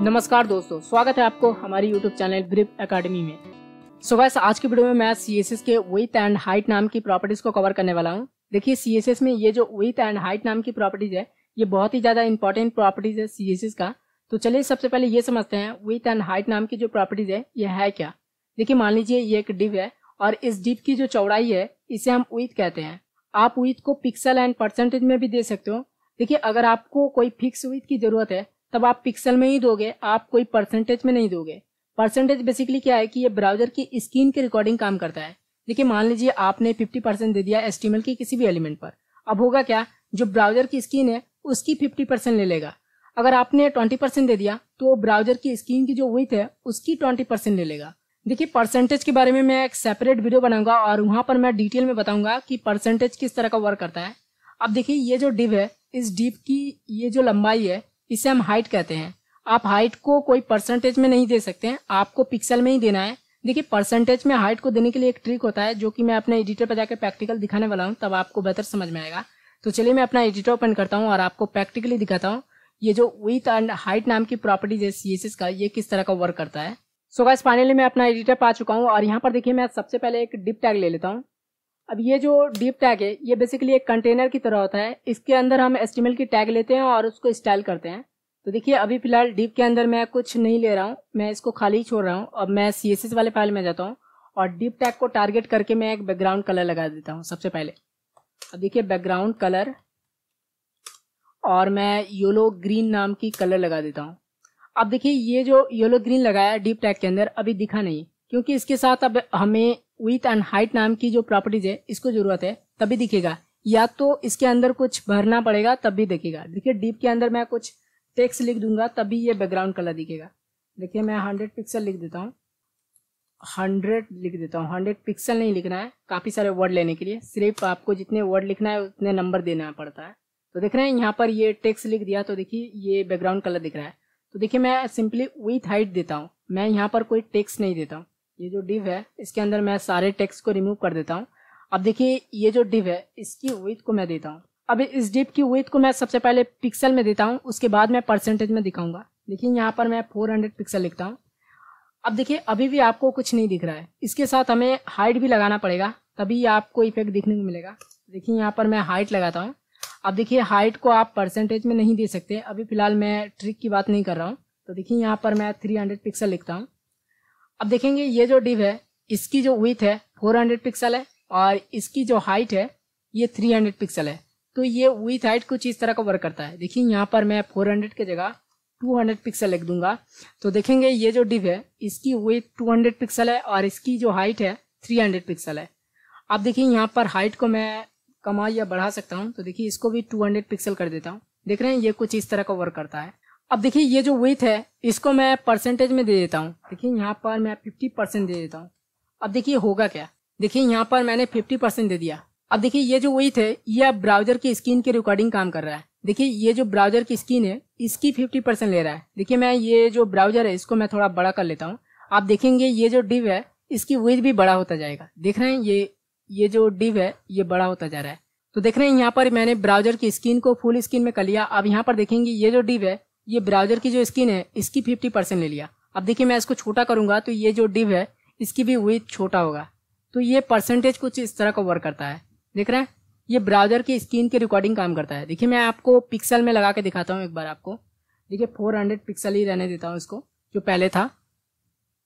नमस्कार दोस्तों, स्वागत है आपको हमारी YouTube चैनल ब्रीफ एकेडमी में। सो गाइस, आज की वीडियो में मैं CSS के विड्थ एंड हाइट नाम की प्रॉपर्टीज को कवर करने वाला हूं। देखिए, CSS में ये जो विड्थ एंड हाइट नाम की प्रॉपर्टीज है, ये बहुत ही ज्यादा इंपॉर्टेंट प्रॉपर्टीज है CSS का। तो चलिए सबसे पहले ये समझते हैं विड्थ एंड हाइट नाम की जो प्रॉपर्टीज है ये है क्या। देखिए, मान लीजिए ये एक डिव है और इस डिव की जो चौड़ाई है इसे हम विड्थ कहते हैं। आप विड्थ को पिक्सल एंड परसेंटेज में भी दे सकते हो। देखिए, अगर आपको कोई फिक्स विड्थ की जरूरत है तब आप पिक्सल में ही दोगे, आप कोई परसेंटेज में नहीं दोगे। परसेंटेज बेसिकली क्या है कि ये ब्राउजर की स्क्रीन के रिकॉर्डिंग काम करता है। देखिए, मान लीजिए आपने 50% दे दिया HTML की किसी भी एलिमेंट पर। अब होगा क्या, जो ब्राउजर की स्क्रीन है उसकी 50% ले लेगा। अगर आपने 20% दे दिया तो ब्राउजर की स्क्रीन की जो विड्थ है उसकी 20% ले लेगा। देखिए, परसेंटेज के बारे में मैं एक सेपरेट वीडियो बनाऊंगा और वहां पर मैं डिटेल में बताऊंगा कि परसेंटेज किस तरह का वर्क करता है। अब देखिए, ये जो डिव है, इस डिव की ये जो लंबाई है इसे हम हाइट कहते हैं। आप हाइट को कोई परसेंटेज में नहीं दे सकते हैं, आपको पिक्सल में ही देना है। देखिए, परसेंटेज में हाइट को देने के लिए एक ट्रिक होता है जो कि मैं अपने एडिटर पर जाकर प्रैक्टिकल दिखाने वाला हूं, तब आपको बेहतर समझ में आएगा। तो चलिए मैं अपना एडिटर ओपन करता हूं और आपको प्रैक्टिकली दिखाता हूं ये जो विड्थ एंड हाइट नाम की प्रॉपर्टीज है CSS का, ये किस तरह का वर्क करता है। सो गाइस, फाइनली मैं अपना एडिटर पर आ चुका हूँ और यहाँ पर देखिए मैं सबसे पहले एक डिव टैग ले लेता हूँ। अब ये जो डिव टैग है ये बेसिकली एक कंटेनर की तरह होता है। इसके अंदर हम HTML की टैग लेते हैं और उसको स्टाइल करते हैं। तो देखिए, अभी फिलहाल डिव के अंदर मैं कुछ नहीं ले रहा हूँ, मैं इसको खाली ही छोड़ रहा हूँ। अब मैं CSS वाले फाइल में जाता हूँ और डिव टैग को टारगेट करके मैं एक बैकग्राउंड कलर लगा देता हूँ सबसे पहले। अब देखिए, बैकग्राउंड कलर और मैं येलो ग्रीन नाम की कलर लगा देता हूँ। अब देखिए, ये जो येलो ग्रीन लगाया डिव टैग के अंदर अभी दिखा नहीं, क्योंकि इसके साथ अब हमें विड्थ एंड हाइट नाम की जो प्रॉपर्टीज है इसको जरूरत है, तभी दिखेगा। या तो इसके अंदर कुछ भरना पड़ेगा तब भी दिखेगा। देखिए, डिव के अंदर मैं कुछ टेक्स्ट लिख दूंगा तभी ये बैकग्राउंड कलर दिखेगा। देखिए, मैं 100 पिक्सल लिख देता हूँ, 100 लिख देता हूँ। 100 पिक्सल नहीं लिखना है, काफी सारे वर्ड लेने के लिए सिर्फ आपको जितने वर्ड लिखना है उतने नंबर देना पड़ता है। तो देख रहे हैं यहाँ पर ये टेक्स्ट लिख दिया, तो देखिए ये बैकग्राउंड कलर दिख रहा है। तो देखिए, मैं सिंपली विड्थ हाइट देता हूँ, मैं यहाँ पर कोई टेक्स्ट नहीं देता हूँ। ये जो डिव है इसके अंदर मैं सारे टेक्स्ट को रिमूव कर देता हूँ। अब देखिए, ये जो डिव है इसकी विड्थ को मैं देता हूँ। अब इस डिव की विड्थ को मैं सबसे पहले पिक्सल में देता हूँ, उसके बाद मैं परसेंटेज में दिखाऊंगा। देखिए, यहाँ पर मैं 400 पिक्सल लिखता हूँ। अब देखिए, अभी भी आपको कुछ नहीं दिख रहा है, इसके साथ हमें हाइट भी लगाना पड़ेगा तभी आपको इफेक्ट दिखने को मिलेगा। देखिए, यहाँ पर मैं हाइट लगाता हूँ। अब देखिए, हाइट को आप परसेंटेज में नहीं दे सकते, अभी फिलहाल मैं ट्रिक की बात नहीं कर रहा हूँ। तो देखिए, यहाँ पर मैं 300 पिक्सल लिखता हूँ। अब देखेंगे, ये जो डिव है इसकी जो विड्थ है 400 पिक्सल है और इसकी जो हाइट है ये 300 पिक्सल है। तो ये विड्थ हाइट कुछ इस तरह का वर्क करता है। देखिए, यहाँ पर मैं 400 के जगह 200 पिक्सल लिख दूंगा। तो देखेंगे, ये जो डिव है इसकी विड्थ 200 पिक्सल है और इसकी जो हाइट है 300 पिक्सल है। अब देखिए, यहाँ पर हाइट को मैं कमा या बढ़ा सकता हूँ। तो देखिए, इसको भी 200 पिक्सल कर देता हूँ। देख रहे हैं, ये कुछ इस तरह का वर्क करता है। अब देखिए, ये जो विड्थ है इसको मैं परसेंटेज में दे देता हूँ। देखिए, यहाँ पर मैं 50% दे देता हूँ। अब देखिए होगा क्या, देखिए यहाँ पर मैंने 50% दे दिया। अब देखिए, ये जो विड्थ है ये अब ब्राउजर की स्क्रीन के रिकॉर्डिंग काम कर रहा है। देखिए, ये जो ब्राउजर की स्क्रीन है इसकी 50% ले रहा है। देखिए, मैं ये जो ब्राउजर है इसको मैं थोड़ा बड़ा कर लेता हूँ। आप देखेंगे, ये जो डिव है इसकी विड्थ भी बड़ा होता जाएगा। देख रहे हैं, ये जो डिव है ये बड़ा होता जा रहा है। तो देख रहे हैं, यहाँ पर मैंने ब्राउजर की स्क्रीन को फुल स्क्रीन में कर लिया। अब यहाँ पर देखेंगे, ये जो डिव है ये ब्राउजर की जो स्क्रीन है इसकी 50% ले लिया। अब देखिए, मैं इसको छोटा करूंगा तो ये जो डिव है इसकी भी विड्थ छोटा होगा। तो ये परसेंटेज कुछ इस तरह का वर्क करता है। देख रहे हैं, ये ब्राउजर की स्क्रीन की रिकॉर्डिंग काम करता है। देखिए, मैं आपको पिक्सल में लगा के दिखाता हूँ एक बार आपको। देखिए, 400 पिक्सल ही रहने देता हूँ इसको, जो पहले था।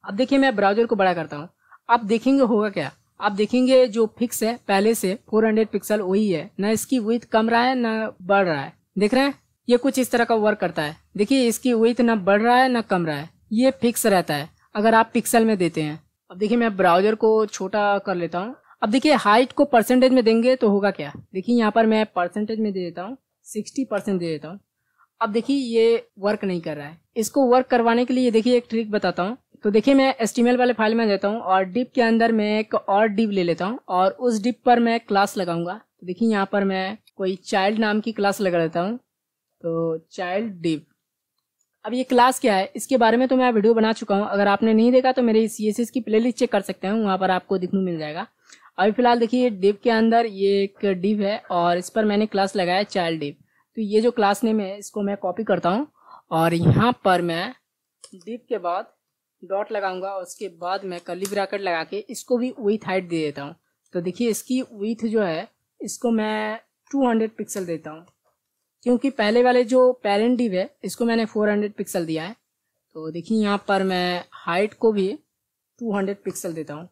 अब देखिए, मैं ब्राउजर को बड़ा करता हूँ। अब देखेंगे होगा क्या, आप देखेंगे जो फिक्स है पहले से 400 पिक्सल वही है, ना इसकी विड्थ कम रहा है ना बढ़ रहा है। देख रहे हैं, ये कुछ इस तरह का वर्क करता है। देखिए, इसकी विड्थ ना बढ़ रहा है ना कम रहा है, ये फिक्स रहता है अगर आप पिक्सल में देते हैं। अब देखिए, मैं ब्राउजर को छोटा कर लेता हूँ। अब देखिए, हाइट को परसेंटेज में देंगे तो होगा क्या, देखिए यहाँ पर मैं परसेंटेज में दे देता हूँ, 60% दे देता हूँ। अब देखिए, ये वर्क नहीं कर रहा है। इसको वर्क करवाने के लिए देखिए एक ट्रिक बताता हूँ। तो देखिए, मैं HTML वाले फाइल में जाता हूँ और डिव के अंदर मैं एक और डिव ले लेता हूँ और उस डिव पर मैं क्लास लगाऊंगा। तो देखिए, यहाँ पर मैं कोई चाइल्ड नाम की क्लास लगा देता हूँ। तो चाइल्ड डिव। अब ये क्लास क्या है इसके बारे में तो मैं वीडियो बना चुका हूँ, अगर आपने नहीं देखा तो मेरे CSS की प्लेलिस्ट चेक कर सकते हैं, वहाँ पर आपको दिखने मिल जाएगा। अभी फिलहाल देखिए, डिव के अंदर ये एक डिव है और इस पर मैंने क्लास लगाया चाइल्ड डिव। तो ये जो क्लास नेम है इसको मैं कॉपी करता हूँ और यहाँ पर मैं डिव के बाद डॉट लगाऊंगा और उसके बाद मैं कर्ली ब्रैकेट लगा के इसको भी विड्थ हाइट दे देता हूँ। तो देखिए इसकी विड्थ जो है इसको मैं 200 पिक्सल देता हूँ, क्योंकि पहले वाले जो पेरेंट डिव है इसको मैंने 400 पिक्सल दिया है। तो देखिए यहाँ पर मैं हाइट को भी 200 पिक्सल देता हूँ।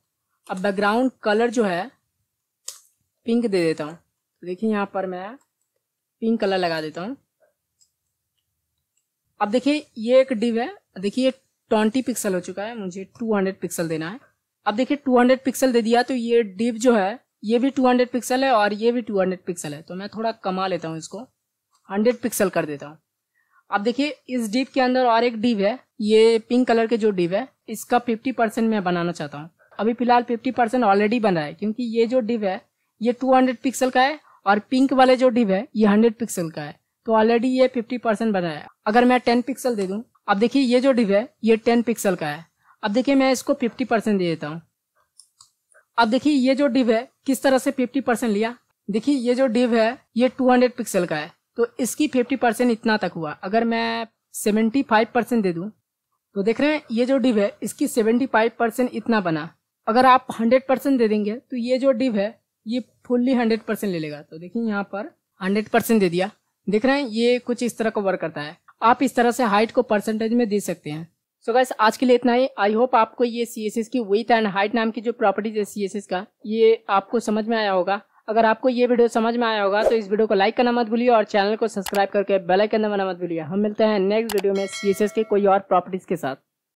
अब बैकग्राउंड कलर जो है पिंक दे देता हूँ। तो देखिए यहाँ पर मैं पिंक कलर लगा देता हूँ। अब देखिए ये एक डिव है, देखिए 20 पिक्सल हो चुका है, मुझे 200 पिक्सल देना है। अब देखिए 200 पिक्सल दे दिया तो ये डिव जो है ये भी 200 पिक्सल है और ये भी 200 पिक्सल है। तो मैं थोड़ा कमा लेता हूँ, इसको 100 पिक्सल कर देता हूँ। अब देखिए इस डिव के अंदर और एक डिव है, ये पिंक कलर के जो डिव है इसका 50% मैं बनाना चाहता हूँ। अभी फिलहाल 50% ऑलरेडी बन रहा है, क्योंकि ये जो डिव है ये 200 पिक्सल का है और पिंक वाले जो डिव है ये 100 पिक्सल का है। तो ऑलरेडी ये 50% बना है। अगर मैं 10 पिक्सल दे दूं, अब देखिए ये जो डिव है ये 10 पिक्सल का है। अब देखिए मैं इसको 50% दे देता हूँ। अब देखिए ये जो डिव है किस तरह से 50% लिया। देखिए ये जो डिव है ये 200 पिक्सल का है, तो इसकी 50% इतना तक हुआ। अगर मैं 75% दे दूं तो देख रहे हैं ये जो डिव है इसकी 75% इतना बना। अगर आप 100% दे देंगे तो ये जो डिव है ये फुल्ली 100% ले लेगा। तो देखिए यहाँ पर 100% दे दिया। देख रहे हैं ये कुछ इस तरह का वर्क करता है। आप इस तरह से हाइट को परसेंटेज में दे सकते हैं। सो गाइस आज के लिए इतना ही। आई होप आपको ये CSS की विड्थ एंड हाइट नाम की जो प्रॉपर्टीज है CSS का ये आपको समझ में आया होगा। अगर आपको ये वीडियो समझ में आया होगा तो इस वीडियो को लाइक करना मत भूलिए और चैनल को सब्सक्राइब करके बेल आइकन दबाना मत भूलिए। हम मिलते हैं नेक्स्ट वीडियो में CSS के कोई और प्रॉपर्टीज के साथ।